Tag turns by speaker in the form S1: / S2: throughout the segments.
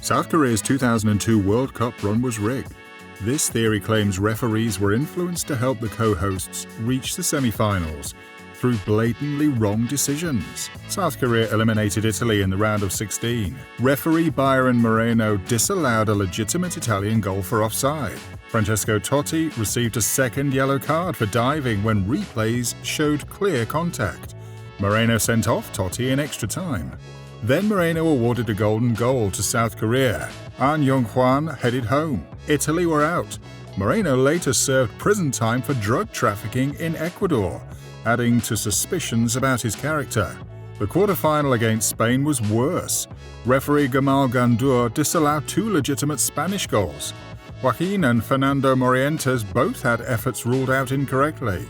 S1: South Korea's 2002 World Cup run was rigged. This theory claims referees were influenced to help the co-hosts reach the semi-finals through blatantly wrong decisions. South Korea eliminated Italy in the round of 16. Referee Byron Moreno disallowed a legitimate Italian goal for offside. Francesco Totti received a second yellow card for diving when replays showed clear contact. Moreno sent off Totti in extra time. Then Moreno awarded a golden goal to South Korea. An Yong-hwan headed home. Italy were out. Moreno later served prison time for drug trafficking in Ecuador, adding to suspicions about his character. The quarterfinal against Spain was worse. Referee Gamal Gandour disallowed two legitimate Spanish goals. Joaquin and Fernando Morientes both had efforts ruled out incorrectly.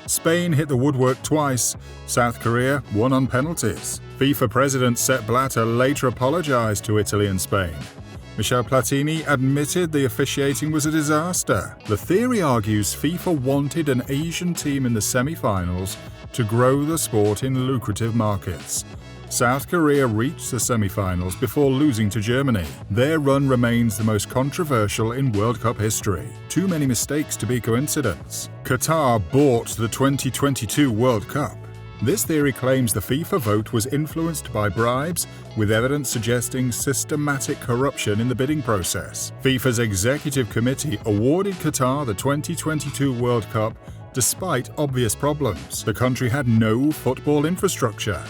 S1: Spain hit the woodwork twice. South Korea won on penalties. FIFA President Sepp Blatter later apologized to Italy and Spain. Michel Platini admitted the officiating was a disaster. The theory argues FIFA wanted an Asian team in the semi-finals to grow the sport in lucrative markets. South Korea reached the semi-finals before losing to Germany. Their run remains the most controversial in World Cup history. Too many mistakes to be coincidence. Qatar bought the 2022 World Cup. This theory claims the FIFA vote was influenced by bribes, with evidence suggesting systematic corruption in the bidding process. FIFA's executive committee awarded Qatar the 2022 World Cup despite obvious problems. The country had no football infrastructure.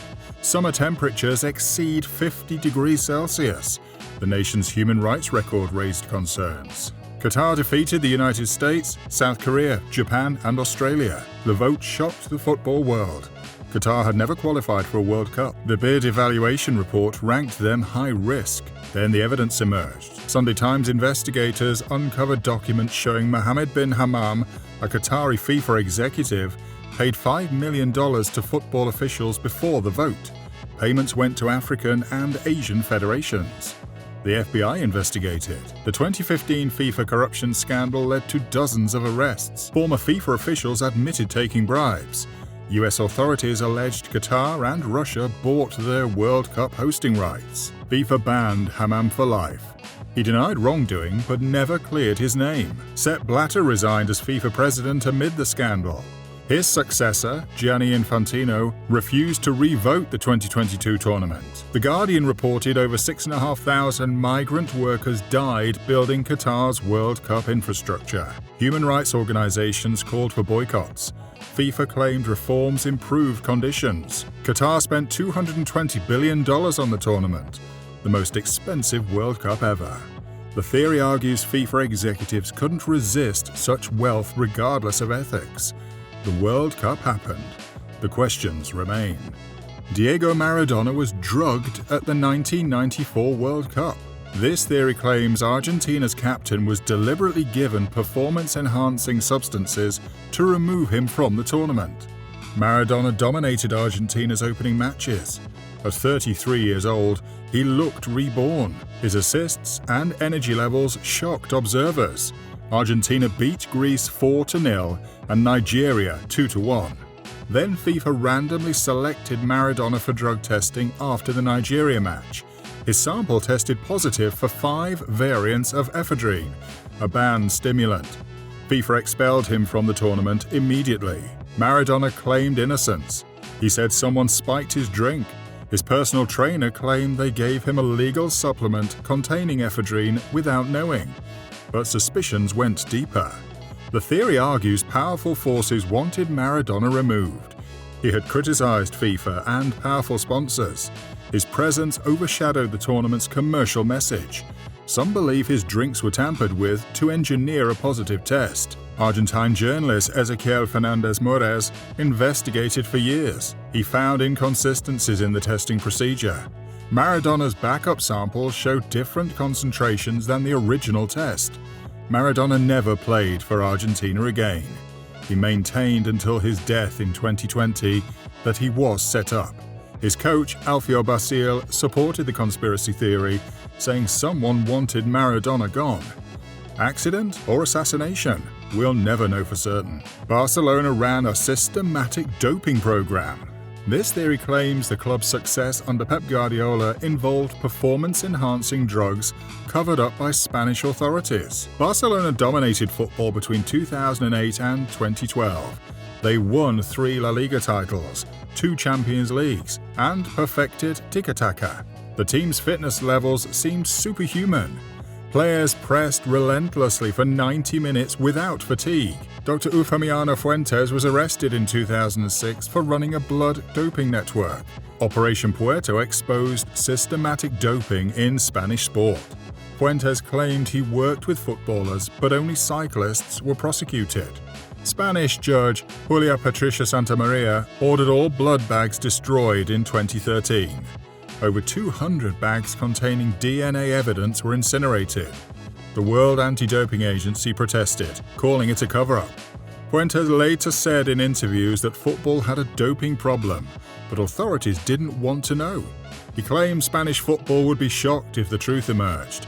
S1: Summer temperatures exceed 50 degrees Celsius. The nation's human rights record raised concerns. Qatar defeated the United States, South Korea, Japan, and Australia. The vote shocked the football world. Qatar had never qualified for a World Cup. The bid evaluation report ranked them high risk. Then the evidence emerged. Sunday Times investigators uncovered documents showing Mohammed bin Hammam, a Qatari FIFA executive, paid $5 million to football officials before the vote. Payments went to African and Asian federations. The FBI investigated. The 2015 FIFA corruption scandal led to dozens of arrests. Former FIFA officials admitted taking bribes. US authorities alleged Qatar and Russia bought their World Cup hosting rights. FIFA banned Hammam for life. He denied wrongdoing but never cleared his name. Sepp Blatter resigned as FIFA president amid the scandal. His successor, Gianni Infantino, refused to re-vote the 2022 tournament. The Guardian reported over 6,500 migrant workers died building Qatar's World Cup infrastructure. Human rights organizations called for boycotts. FIFA claimed reforms improved conditions. Qatar spent $220 billion on the tournament, the most expensive World Cup ever. The theory argues FIFA executives couldn't resist such wealth regardless of ethics. The World Cup happened. The questions remain. Diego Maradona was drugged at the 1994 World Cup. This theory claims Argentina's captain was deliberately given performance-enhancing substances to remove him from the tournament. Maradona dominated Argentina's opening matches. At 33 years old, he looked reborn. His assists and energy levels shocked observers. Argentina beat Greece 4-0 and Nigeria 2-1. Then FIFA randomly selected Maradona for drug testing after the Nigeria match. His sample tested positive for 5 variants of ephedrine, a banned stimulant. FIFA expelled him from the tournament immediately. Maradona claimed innocence. He said someone spiked his drink. His personal trainer claimed they gave him a legal supplement containing ephedrine without knowing. But suspicions went deeper. The theory argues powerful forces wanted Maradona removed. He had criticized FIFA and powerful sponsors. His presence overshadowed the tournament's commercial message. Some believe his drinks were tampered with to engineer a positive test. Argentine journalist Ezequiel Fernandez Mores investigated for years. He found inconsistencies in the testing procedure. Maradona's backup samples showed different concentrations than the original test. Maradona never played for Argentina again. He maintained until his death in 2020 that he was set up. His coach, Alfio Basile, supported the conspiracy theory, saying someone wanted Maradona gone. Accident or assassination? We'll never know for certain. Barcelona ran a systematic doping program. This theory claims the club's success under Pep Guardiola involved performance-enhancing drugs covered up by Spanish authorities. Barcelona dominated football between 2008 and 2012. They won 3 La Liga titles, 2 Champions Leagues, and perfected tiki-taka. The team's fitness levels seemed superhuman. Players pressed relentlessly for 90 minutes without fatigue. Dr. Eufemiano Fuentes was arrested in 2006 for running a blood doping network. Operation Puerto exposed systematic doping in Spanish sport. Fuentes claimed he worked with footballers, but only cyclists were prosecuted. Spanish judge Julia Patricia Santamaria ordered all blood bags destroyed in 2013. Over 200 bags containing DNA evidence were incinerated. The World Anti-Doping Agency protested, calling it a cover-up. Fuentes later said in interviews that football had a doping problem, but authorities didn't want to know. He claimed Spanish football would be shocked if the truth emerged.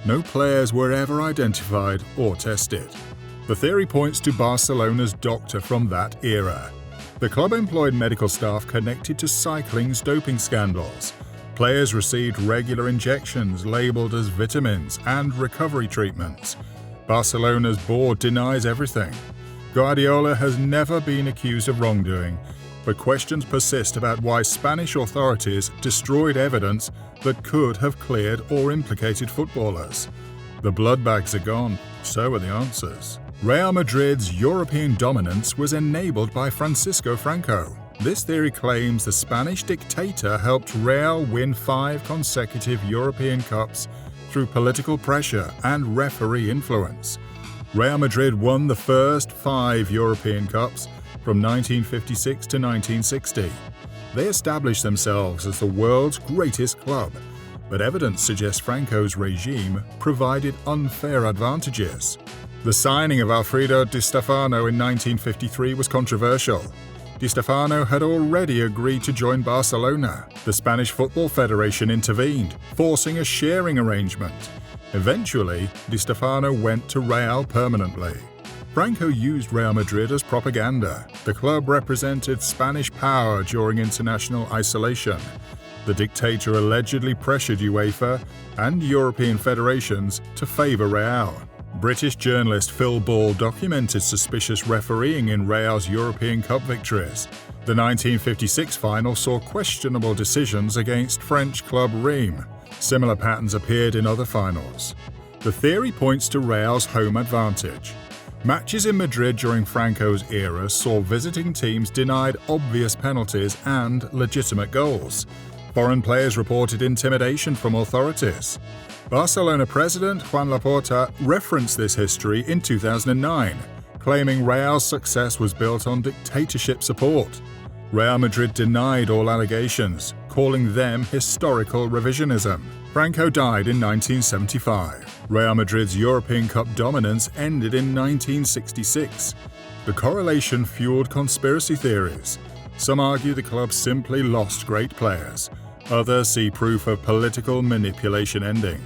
S1: No players were ever identified or tested. The theory points to Barcelona's doctor from that era. The club employed medical staff connected to cycling's doping scandals. Players received regular injections labeled as vitamins and recovery treatments. Barcelona's board denies everything. Guardiola has never been accused of wrongdoing, but questions persist about why Spanish authorities destroyed evidence that could have cleared or implicated footballers. The blood bags are gone, so are the answers. Real Madrid's European dominance was enabled by Francisco Franco. This theory claims the Spanish dictator helped Real win 5 consecutive European Cups through political pressure and referee influence. Real Madrid won the first 5 European Cups from 1956 to 1960. They established themselves as the world's greatest club, but evidence suggests Franco's regime provided unfair advantages. The signing of Alfredo Di Stefano in 1953 was controversial. Di Stefano had already agreed to join Barcelona. The Spanish Football Federation intervened, forcing a sharing arrangement. Eventually, Di Stefano went to Real permanently. Franco used Real Madrid as propaganda. The club represented Spanish power during international isolation. The dictator allegedly pressured UEFA and European federations to favour Real. British journalist Phil Ball documented suspicious refereeing in Real's European Cup victories. The 1956 final saw questionable decisions against French club Reims. Similar patterns appeared in other finals. The theory points to Real's home advantage. Matches in Madrid during Franco's era saw visiting teams denied obvious penalties and legitimate goals. Foreign players reported intimidation from authorities. Barcelona president Juan Laporta referenced this history in 2009, claiming Real's success was built on dictatorship support. Real Madrid denied all allegations, calling them historical revisionism. Franco died in 1975. Real Madrid's European Cup dominance ended in 1966. The correlation fueled conspiracy theories. Some argue the club simply lost great players. Others see proof of political manipulation ending.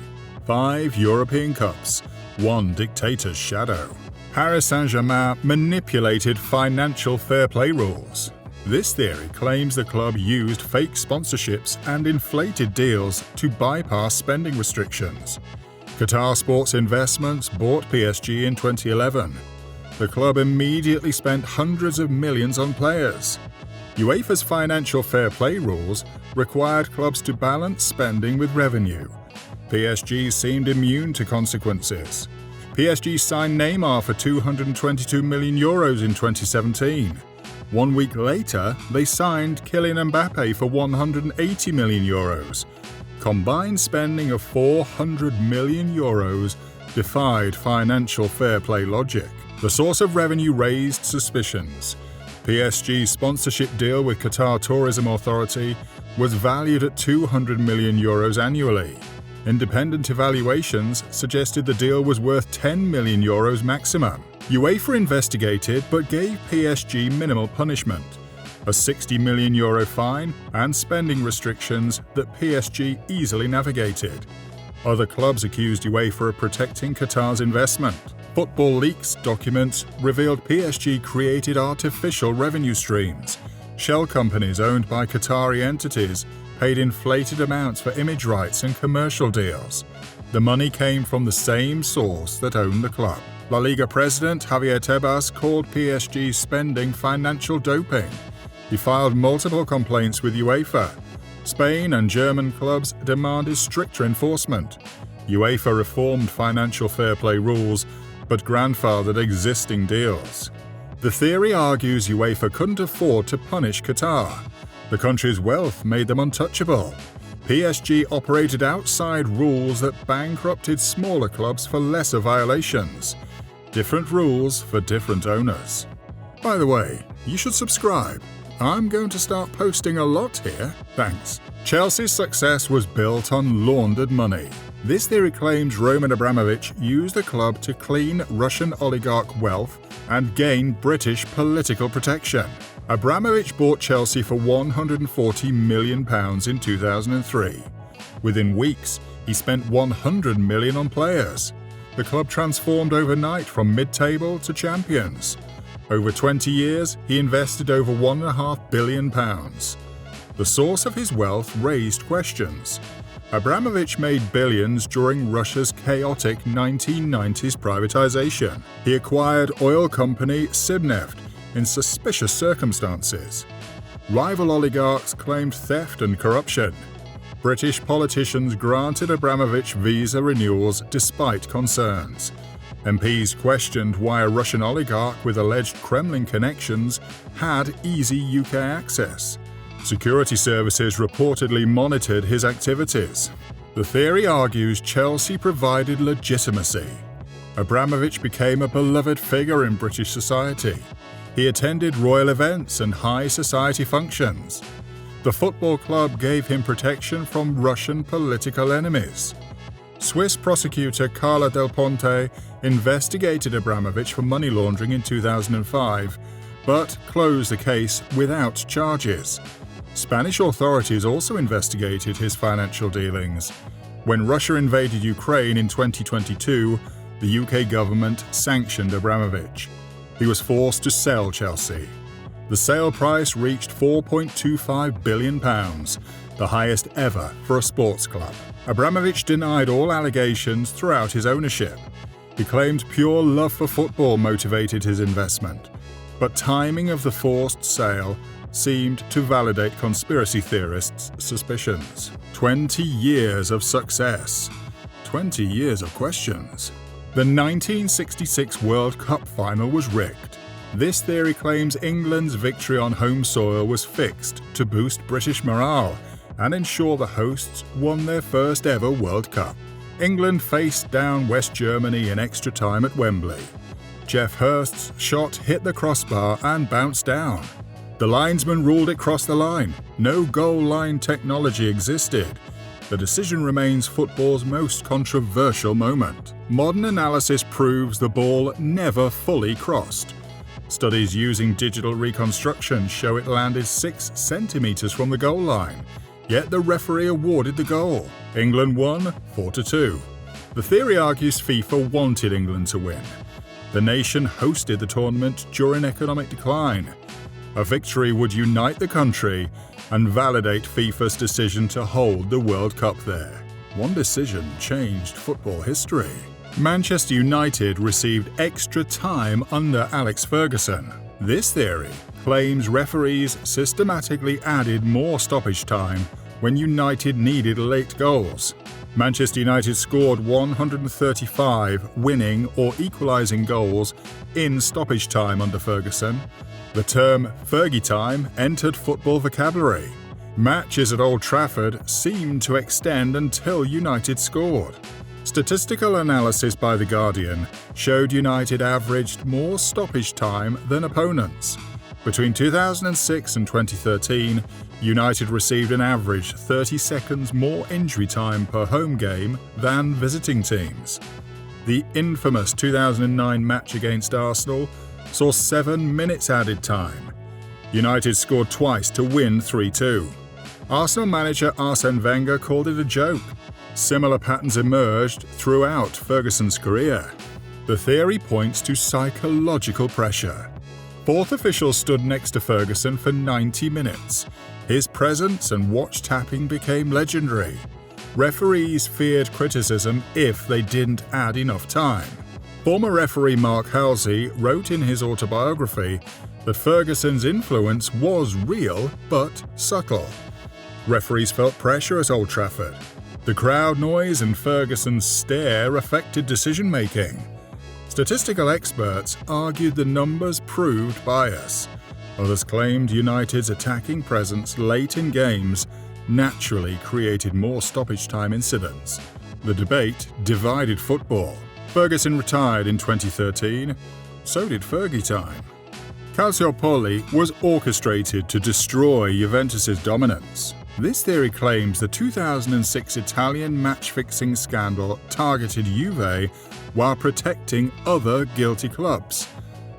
S1: 5 European Cups, 1 dictator's shadow. Paris Saint-Germain manipulated financial fair play rules. This theory claims the club used fake sponsorships and inflated deals to bypass spending restrictions. Qatar Sports Investments bought PSG in 2011. The club immediately spent hundreds of millions on players. UEFA's financial fair play rules required clubs to balance spending with revenue. PSG seemed immune to consequences. PSG signed Neymar for €222 million in 2017. 1 week later, they signed Kylian Mbappe for €180 million. Combined spending of €400 million defied financial fair play logic. The source of revenue raised suspicions. PSG's sponsorship deal with Qatar Tourism Authority was valued at €200 million annually. Independent evaluations suggested the deal was worth €10 million maximum. UEFA investigated but gave PSG minimal punishment, a €60 million fine and spending restrictions that PSG easily navigated. Other clubs accused UEFA of protecting Qatar's investment. Football Leaks documents revealed PSG created artificial revenue streams. Shell companies owned by Qatari entities paid inflated amounts for image rights and commercial deals. The money came from the same source that owned the club. La Liga president Javier Tebas called PSG's spending financial doping. He filed multiple complaints with UEFA. Spain and German clubs demanded stricter enforcement. UEFA reformed financial fair play rules, but grandfathered existing deals. The theory argues UEFA couldn't afford to punish Qatar. The country's wealth made them untouchable. PSG operated outside rules that bankrupted smaller clubs for lesser violations. Different rules for different owners. By the way, you should subscribe. I'm going to start posting a lot here. Thanks. Chelsea's success was built on laundered money. This theory claims Roman Abramovich used the club to clean Russian oligarch wealth and gain British political protection. Abramovich bought Chelsea for £140 million in 2003. Within weeks, he spent £100 million on players. The club transformed overnight from mid-table to champions. Over 20 years, he invested over £1.5 billion. The source of his wealth raised questions. Abramovich made billions during Russia's chaotic 1990s privatization. He acquired oil company Sibneft in suspicious circumstances. Rival oligarchs claimed theft and corruption. British politicians granted Abramovich visa renewals despite concerns. MPs questioned why a Russian oligarch with alleged Kremlin connections had easy UK access. Security services reportedly monitored his activities. The theory argues Chelsea provided legitimacy. Abramovich became a beloved figure in British society. He attended royal events and high society functions. The football club gave him protection from Russian political enemies. Swiss prosecutor Carla Del Ponte investigated Abramovich for money laundering in 2005, but closed the case without charges. Spanish authorities also investigated his financial dealings. When Russia invaded Ukraine in 2022, the UK government sanctioned Abramovich. He was forced to sell Chelsea. The sale price reached £4.25 billion, the highest ever for a sports club. Abramovich denied all allegations throughout his ownership. He claimed pure love for football motivated his investment, but timing of the forced sale seemed to validate conspiracy theorists' suspicions. 20 years of success. 20 years of questions. The 1966 World Cup final was rigged. This theory claims England's victory on home soil was fixed to boost British morale and ensure the hosts won their first ever World Cup. England faced down West Germany in extra time at Wembley. Geoff Hurst's shot hit the crossbar and bounced down. The linesman ruled it crossed the line. No goal line technology existed. The decision remains football's most controversial moment. Modern analysis proves the ball never fully crossed. Studies using digital reconstruction show it landed 6 centimeters from the goal line, yet the referee awarded the goal. England won 4-2. The theory argues FIFA wanted England to win. The nation hosted the tournament during economic decline. A victory would unite the country and validate FIFA's decision to hold the World Cup there. One decision changed football history. Manchester United received extra time under Alex Ferguson. This theory claims referees systematically added more stoppage time when United needed late goals. Manchester United scored 135 winning or equalising goals in stoppage time under Ferguson. The term Fergie time entered football vocabulary. Matches at Old Trafford seemed to extend until United scored. Statistical analysis by The Guardian showed United averaged more stoppage time than opponents. Between 2006 and 2013, United received an average 30 seconds more injury time per home game than visiting teams. The infamous 2009 match against Arsenal saw 7 minutes added time. United scored twice to win 3-2. Arsenal manager Arsene Wenger called it a joke. Similar patterns emerged throughout Ferguson's career. The theory points to psychological pressure. Fourth official stood next to Ferguson for 90 minutes. His presence and watch tapping became legendary. Referees feared criticism if they didn't add enough time. Former referee Mark Halsey wrote in his autobiography that Ferguson's influence was real but subtle. Referees felt pressure at Old Trafford. The crowd noise and Ferguson's stare affected decision-making. Statistical experts argued the numbers proved bias. Others claimed United's attacking presence late in games naturally created more stoppage time incidents. The debate divided football. Ferguson retired in 2013, so did Fergie time. Calciopoli was orchestrated to destroy Juventus's dominance. This theory claims the 2006 Italian match-fixing scandal targeted Juve while protecting other guilty clubs.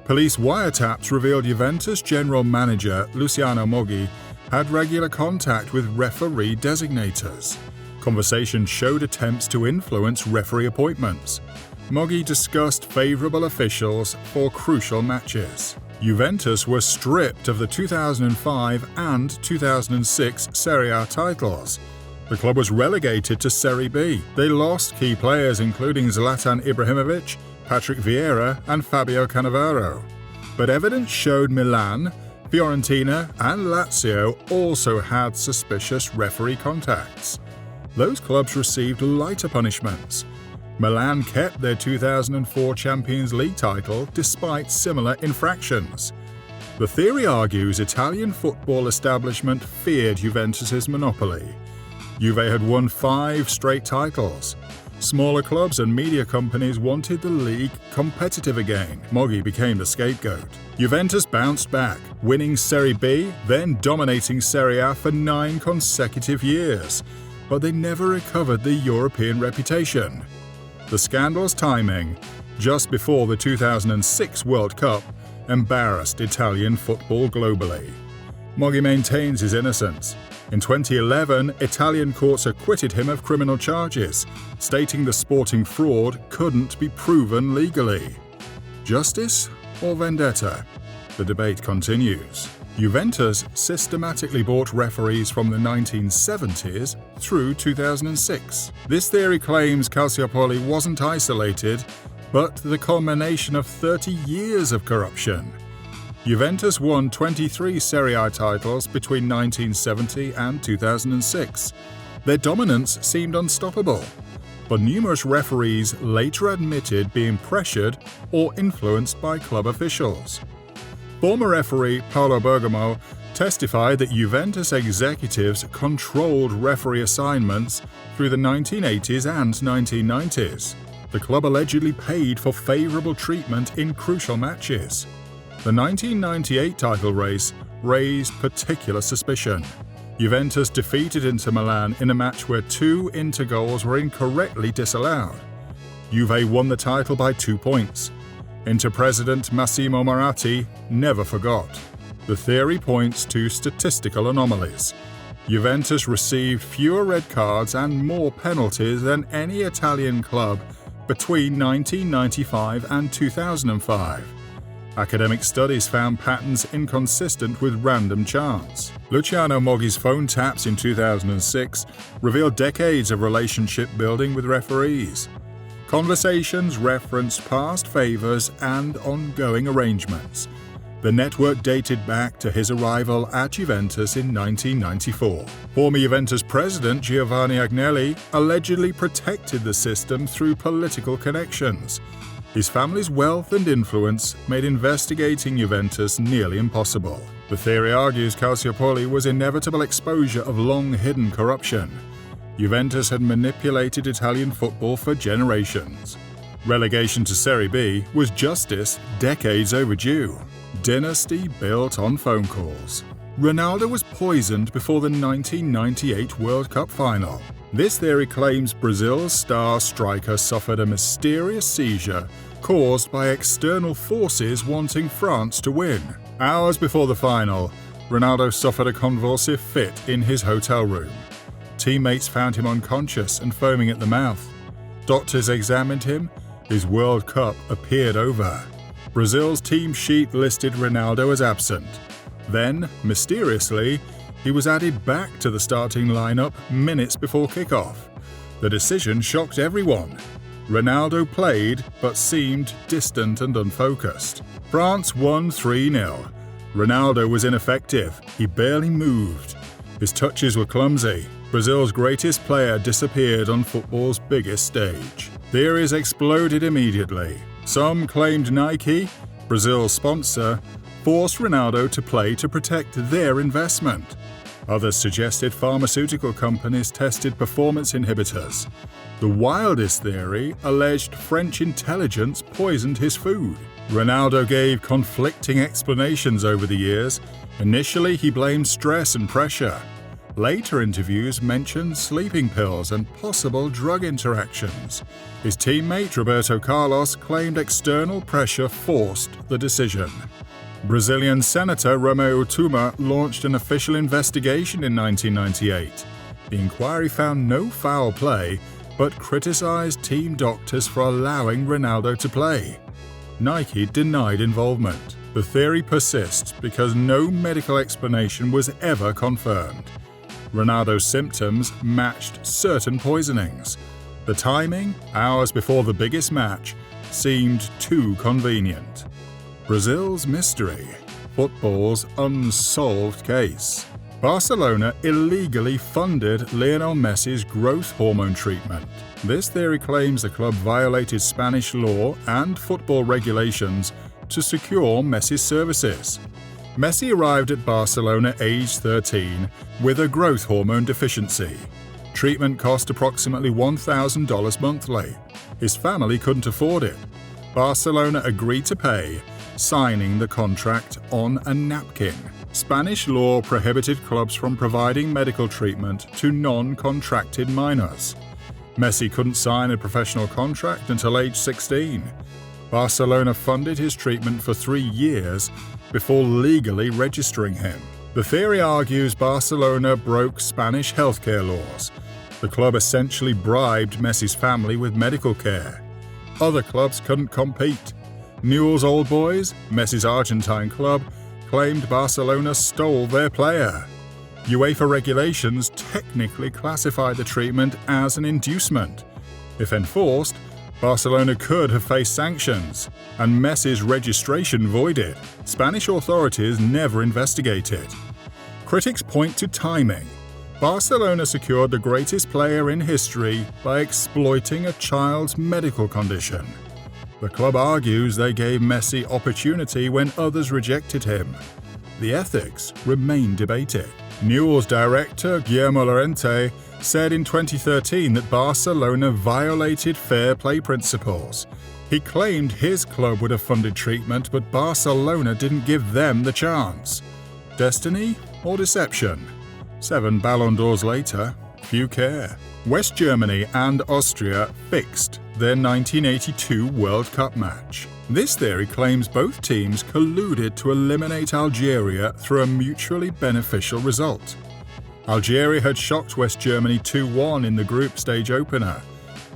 S1: Police wiretaps revealed Juventus general manager Luciano Moggi had regular contact with referee designators. Conversations showed attempts to influence referee appointments. Moggi discussed favourable officials for crucial matches. Juventus were stripped of the 2005 and 2006 Serie A titles. The club was relegated to Serie B. They lost key players including Zlatan Ibrahimovic, Patrick Vieira and Fabio Cannavaro. But evidence showed Milan, Fiorentina and Lazio also had suspicious referee contacts. Those clubs received lighter punishments. Milan kept their 2004 Champions League title despite similar infractions. The theory argues Italian football establishment feared Juventus's monopoly. Juve had won 5 straight titles. Smaller clubs and media companies wanted the league competitive again. Moggi became the scapegoat. Juventus bounced back, winning Serie B, then dominating Serie A for 9 consecutive years. But they never recovered the European reputation. The scandal's timing, just before the 2006 World Cup, embarrassed Italian football globally. Moggi maintains his innocence. In 2011, Italian courts acquitted him of criminal charges, stating the sporting fraud couldn't be proven legally. Justice or vendetta? The debate continues. Juventus systematically bought referees from the 1970s through 2006. This theory claims Calciopoli wasn't isolated, but the culmination of 30 years of corruption. Juventus won 23 Serie A titles between 1970 and 2006. Their dominance seemed unstoppable, but numerous referees later admitted being pressured or influenced by club officials. Former referee Paolo Bergamo testified that Juventus executives controlled referee assignments through the 1980s and 1990s. The club allegedly paid for favourable treatment in crucial matches. The 1998 title race raised particular suspicion. Juventus defeated Inter Milan in a match where 2 Inter goals were incorrectly disallowed. Juve won the title by 2 points. Inter president Massimo Moratti never forgot. The theory points to statistical anomalies. Juventus received fewer red cards and more penalties than any Italian club between 1995 and 2005. Academic studies found patterns inconsistent with random chance. Luciano Moggi's phone taps in 2006 revealed decades of relationship building with referees. Conversations referenced past favors and ongoing arrangements. The network dated back to his arrival at Juventus in 1994. Former Juventus president Giovanni Agnelli allegedly protected the system through political connections. His family's wealth and influence made investigating Juventus nearly impossible. The theory argues Calciopoli was inevitable exposure of long-hidden corruption. Juventus had manipulated Italian football for generations. Relegation to Serie B was justice decades overdue. Dynasty built on phone calls. Ronaldo was poisoned before the 1998 World Cup final. This theory claims Brazil's star striker suffered a mysterious seizure caused by external forces wanting France to win. Hours before the final, Ronaldo suffered a convulsive fit in his hotel room. Teammates found him unconscious and foaming at the mouth. Doctors examined him. His World Cup appeared over. Brazil's team sheet listed Ronaldo as absent. Then, mysteriously, he was added back to the starting lineup minutes before kickoff. The decision shocked everyone. Ronaldo played, but seemed distant and unfocused. France won 3-0. Ronaldo was ineffective. He barely moved. His touches were clumsy. Brazil's greatest player disappeared on football's biggest stage. Theories exploded immediately. Some claimed Nike, Brazil's sponsor, forced Ronaldo to play to protect their investment. Others suggested pharmaceutical companies tested performance inhibitors. The wildest theory alleged French intelligence poisoned his food. Ronaldo gave conflicting explanations over the years. Initially, he blamed stress and pressure. Later interviews mentioned sleeping pills and possible drug interactions. His teammate Roberto Carlos claimed external pressure forced the decision. Brazilian Senator Romeu Tuma launched an official investigation in 1998. The inquiry found no foul play, but criticized team doctors for allowing Ronaldo to play. Nike denied involvement. The theory persists because no medical explanation was ever confirmed. Ronaldo's symptoms matched certain poisonings. The timing, hours before the biggest match, seemed too convenient. Brazil's mystery, football's unsolved case. Barcelona illegally funded Lionel Messi's growth hormone treatment. This theory claims the club violated Spanish law and football regulations to secure Messi's services. Messi arrived at Barcelona aged 13 with a growth hormone deficiency. Treatment cost approximately $1,000 monthly. His family couldn't afford it. Barcelona agreed to pay, signing the contract on a napkin. Spanish law prohibited clubs from providing medical treatment to non-contracted minors. Messi couldn't sign a professional contract until age 16. Barcelona funded his treatment for 3 years before legally registering him. The theory argues Barcelona broke Spanish healthcare laws. The club essentially bribed Messi's family with medical care. Other clubs couldn't compete. Newell's Old Boys, Messi's Argentine club, claimed Barcelona stole their player. UEFA regulations technically classify the treatment as an inducement. If enforced, Barcelona could have faced sanctions, and Messi's registration voided. Spanish authorities never investigated. Critics point to timing. Barcelona secured the greatest player in history by exploiting a child's medical condition. The club argues they gave Messi opportunity when others rejected him. The ethics remain debated. Newell's director, Guillermo Llorente, said in 2013 that Barcelona violated fair play principles. He claimed his club would have funded treatment, but Barcelona didn't give them the chance. Destiny or deception? 7 Ballon d'Ors later, few care. West Germany and Austria fixed their 1982 World Cup match. This theory claims both teams colluded to eliminate Algeria through a mutually beneficial result. Algeria had shocked West Germany 2-1 in the group stage opener.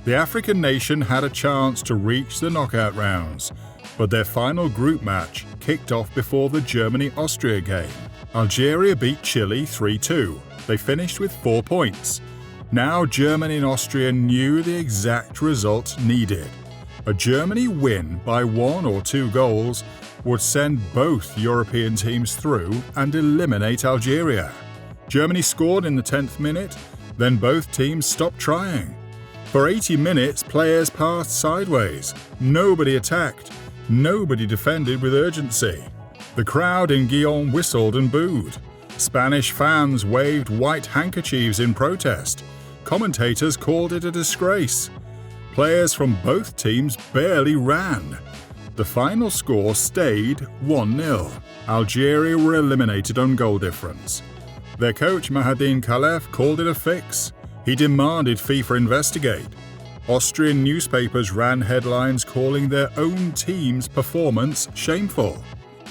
S1: The African nation had a chance to reach the knockout rounds, but their final group match kicked off before the Germany-Austria game. Algeria beat Chile 3-2. They finished with 4 points. Now Germany and Austria knew the exact result needed. A Germany win by 1 or 2 goals would send both European teams through and eliminate Algeria. Germany scored in the 10th minute, then both teams stopped trying. For 80 minutes, players passed sideways. Nobody attacked. Nobody defended with urgency. The crowd in Gijón whistled and booed. Spanish fans waved white handkerchiefs in protest. Commentators called it a disgrace. Players from both teams barely ran. The final score stayed 1-0. Algeria were eliminated on goal difference. Their coach Mahadine Khalef called it a fix. He demanded FIFA investigate. Austrian newspapers ran headlines calling their own team's performance shameful.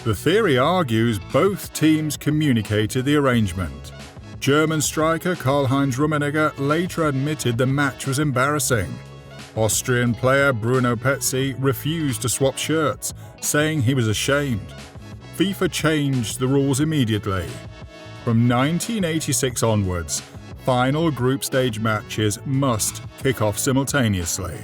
S1: The theory argues both teams communicated the arrangement. German striker Karl-Heinz Rummenigge later admitted the match was embarrassing. Austrian player Bruno Petzi refused to swap shirts, saying he was ashamed. FIFA changed the rules immediately. From 1986 onwards, final group stage matches must kick off simultaneously.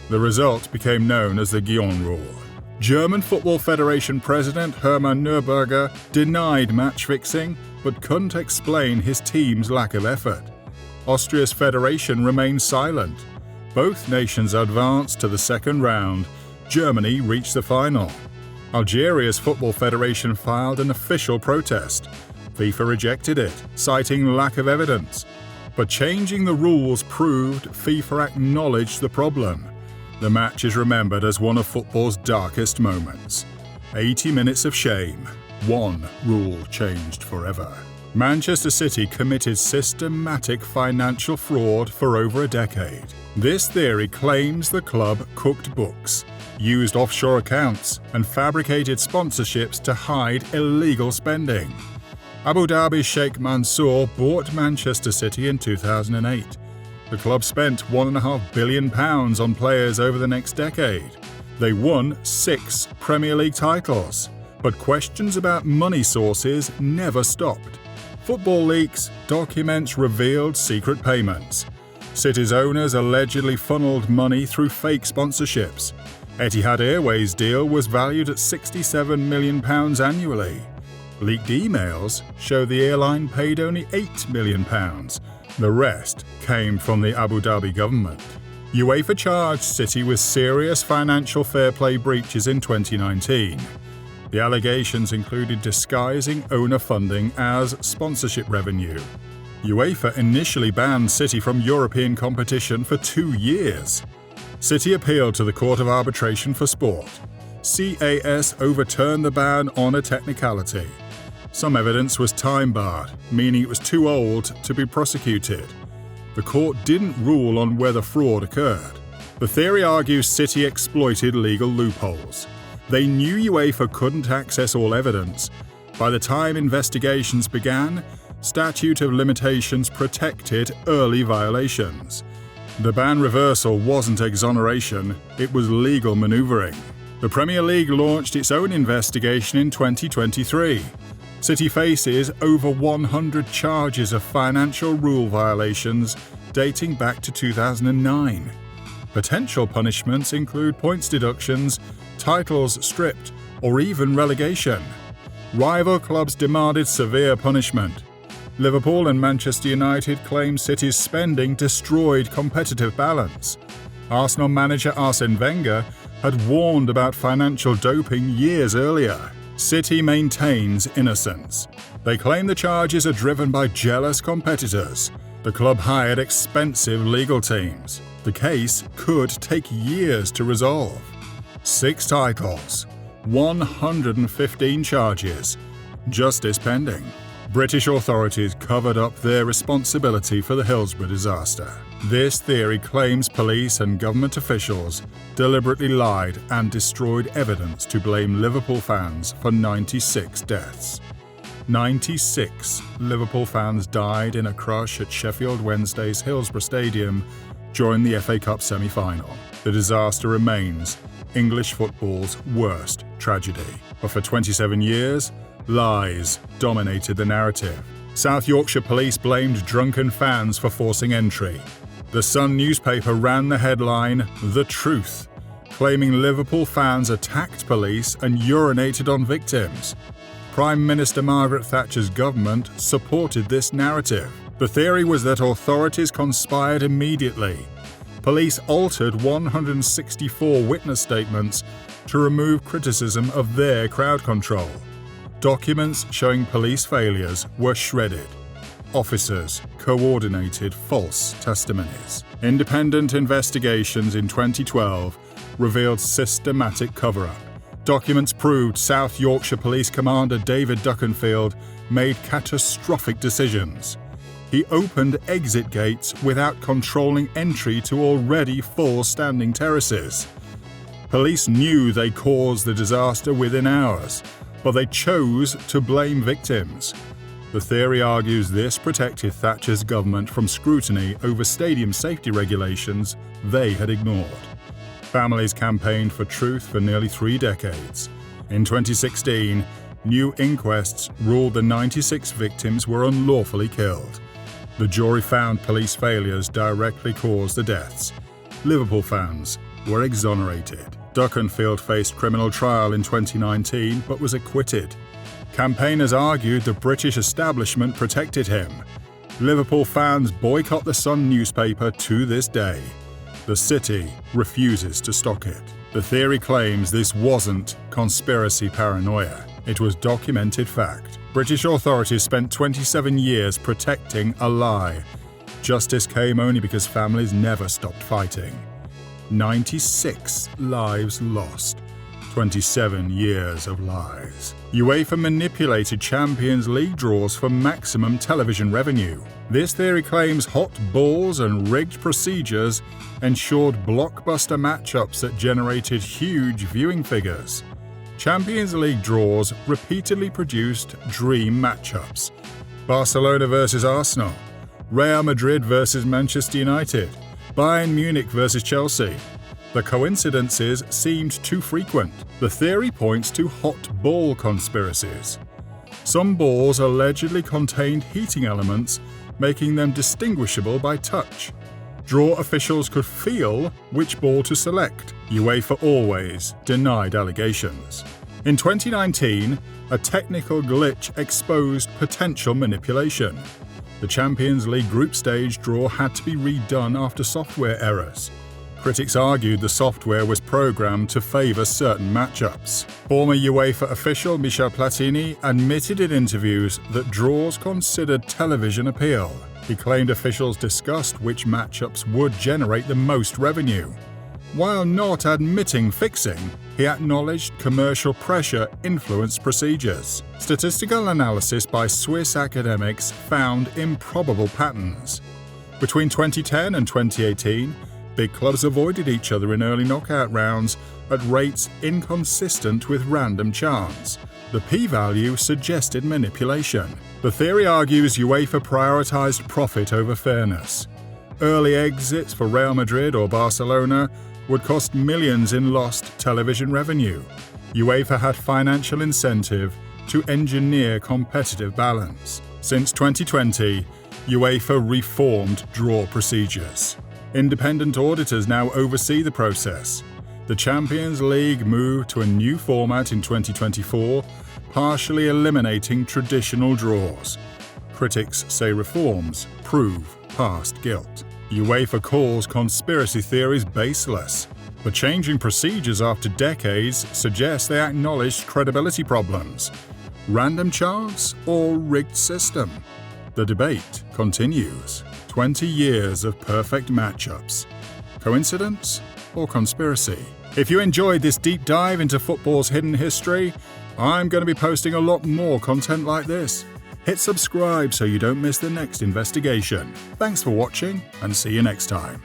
S1: The result became known as the Guillaume Rule. German Football Federation President Hermann Neuberger denied match fixing, but couldn't explain his team's lack of effort. Austria's federation remained silent. Both nations advanced to the second round. Germany reached the final. Algeria's Football Federation filed an official protest. FIFA rejected it, citing lack of evidence. But changing the rules proved FIFA acknowledged the problem. The match is remembered as one of football's darkest moments. 80 minutes of shame. One rule changed forever. Manchester City committed systematic financial fraud for over a decade. This theory claims the club cooked books, used offshore accounts, and fabricated sponsorships to hide illegal spending. Abu Dhabi's Sheikh Mansour bought Manchester City in 2008. The club spent £1.5 billion on players over the next decade. They won 6 Premier League titles, but questions about money sources never stopped. Football leaks documents revealed secret payments. City's owners allegedly funneled money through fake sponsorships. Etihad Airways' deal was valued at £67 million annually. Leaked emails show the airline paid only £8 million. The rest came from the Abu Dhabi government. UEFA charged City with serious financial fair play breaches in 2019. The allegations included disguising owner funding as sponsorship revenue. UEFA initially banned City from European competition for 2 years. City appealed to the Court of Arbitration for Sport. CAS overturned the ban on a technicality. Some evidence was time-barred, meaning it was too old to be prosecuted. The court didn't rule on whether fraud occurred. The theory argues City exploited legal loopholes. They knew UEFA couldn't access all evidence. By the time investigations began, statute of limitations protected early violations. The ban reversal wasn't exoneration, it was legal maneuvering. The Premier League launched its own investigation in 2023. City faces over 100 charges of financial rule violations dating back to 2009. Potential punishments include points deductions, titles stripped, or even relegation. Rival clubs demanded severe punishment. Liverpool and Manchester United claim City's spending destroyed competitive balance. Arsenal manager Arsene Wenger had warned about financial doping years earlier. City maintains innocence. They claim the charges are driven by jealous competitors. The club hired expensive legal teams. The case could take years to resolve. 6 titles, 115 charges, justice pending. British authorities covered up their responsibility for the Hillsborough disaster. This theory claims police and government officials deliberately lied and destroyed evidence to blame Liverpool fans for 96 deaths. 96 Liverpool fans died in a crush at Sheffield Wednesday's Hillsborough Stadium during the FA Cup semi-final. The disaster remains English football's worst tragedy. But for 27 years, lies dominated the narrative. South Yorkshire police blamed drunken fans for forcing entry. The Sun newspaper ran the headline, "The Truth," claiming Liverpool fans attacked police and urinated on victims. Prime Minister Margaret Thatcher's government supported this narrative. The theory was that authorities conspired immediately. Police altered 164 witness statements to remove criticism of their crowd control. Documents showing police failures were shredded. Officers coordinated false testimonies. Independent investigations in 2012 revealed systematic cover-up. Documents proved South Yorkshire Police Commander David Duckenfield made catastrophic decisions. He opened exit gates without controlling entry to already full standing terraces. Police knew they caused the disaster within hours, but they chose to blame victims. The theory argues this protected Thatcher's government from scrutiny over stadium safety regulations they had ignored. Families campaigned for truth for nearly 3 decades. In 2016, new inquests ruled the 96 victims were unlawfully killed. The jury found police failures directly caused the deaths. Liverpool fans were exonerated. Duckenfield faced criminal trial in 2019 but was acquitted. Campaigners argued the British establishment protected him. Liverpool fans boycott the Sun newspaper to this day. The city refuses to stock it. The theory claims this wasn't conspiracy paranoia. It was documented fact. British authorities spent 27 years protecting a lie. Justice came only because families never stopped fighting. 96 lives lost. 27 years of lies. UEFA manipulated Champions League draws for maximum television revenue. This theory claims hot balls and rigged procedures ensured blockbuster matchups that generated huge viewing figures. Champions League draws repeatedly produced dream matchups. Barcelona versus Arsenal, Real Madrid versus Manchester United, Bayern Munich versus Chelsea. The coincidences seemed too frequent. The theory points to hot ball conspiracies. Some balls allegedly contained heating elements, making them distinguishable by touch. Draw officials could feel which ball to select. UEFA always denied allegations. In 2019, a technical glitch exposed potential manipulation. The Champions League group stage draw had to be redone after software errors. Critics argued the software was programmed to favour certain matchups. Former UEFA official Michel Platini admitted in interviews that draws considered television appeal. He claimed officials discussed which matchups would generate the most revenue. While not admitting fixing, he acknowledged commercial pressure influenced procedures. Statistical analysis by Swiss academics found improbable patterns. Between 2010 and 2018, big clubs avoided each other in early knockout rounds at rates inconsistent with random chance. The p-value suggested manipulation. The theory argues UEFA prioritized profit over fairness. Early exits for Real Madrid or Barcelona would cost millions in lost television revenue. UEFA had financial incentive to engineer competitive balance. Since 2020, UEFA reformed draw procedures. Independent auditors now oversee the process. The Champions League moved to a new format in 2024, partially eliminating traditional draws. Critics say reforms prove past guilt. UEFA calls conspiracy theories baseless, but changing procedures after decades suggests they acknowledged credibility problems. Random chance or rigged system? The debate continues. 20 years of perfect matchups. Coincidence or conspiracy? If you enjoyed this deep dive into football's hidden history, I'm going to be posting a lot more content like this. Hit subscribe so you don't miss the next investigation. Thanks for watching and see you next time.